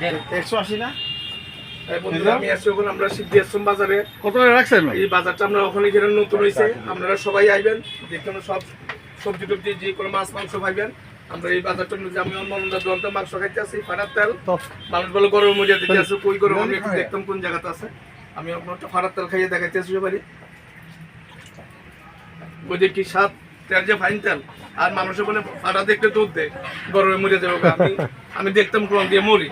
180 না? আমি আছি ওখানে, আমরা সিদ্ধি আশ্রম বাজারে। কত টাকা রাখছেন ভাই? এই বাজারটা আমরা ওখানে ঘেরা নতুন হয়েছে, আপনারা সবাই আইবেন, যেখানে সব সবজি টবজি যে কোনো মাছ মাংস পাইবেন। আমরা এই বাজারটা মধ্যে আমি অন্যান্য দন্ত মাংস খাইতে আছি, ফাটার তেল মানুষ বলে গরম মরিয়া দিতে আছে, কই গরম আমি একটু দেখতাম কোন জায়গাতে আছে। আমি আপনার একটা ফাটার তেল খাইয়ে দেখাইতে আছি সবারই, ওই যে কি স্বাদ তেল, যে ফাইন তেল। আর মানুষের বলে ফাটা দেখতে দুধ দেয়, গরমে মরে যাবে। আমি দেখতাম কোন দিয়ে মরি।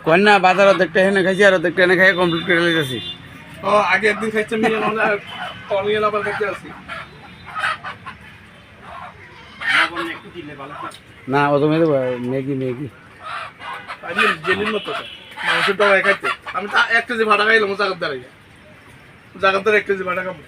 কন্যা বাজার অর্ধেকটা এনে খাইছি আর অর্ধেকটা এনে খাইয়ে কমপ্লিট করে লইতেছি। ও আগে একদিন খাইছে মিলিয়ন, মিলিয়ন আবার খাইতে আসি। না ও তুমি ম্যাগি আমি জেলির মতো মানুষের দবাই খাইতে। আমি তা 1 কেজি ভাড়া খাইলাম জাগার দ্বারাই, জাগার দ্বারা 1 কেজি ভাড়া খাবো।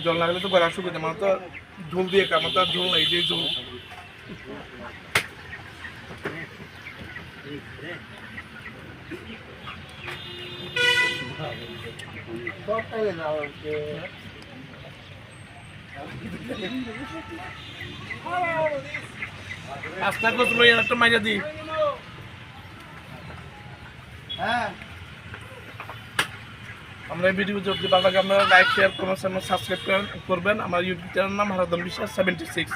জল লাগলে তো গলা শুকিয়ে যায়, আমার তো ঝোল দিয়ে আমার তো আর ঝোল নাই, যে ঝোল। আস্তে আস্তে লই একটা মাইরা দিই। হ্যাঁ, আমরা এই ভিডিও যদি ভালো লাগে আপনারা লাইক শেয়ার কমেন্ট সাবস্ক্রাইব করবেন। আমার ইউটিউব চ্যানেল নাম হারাধন বিশ্বাস 76।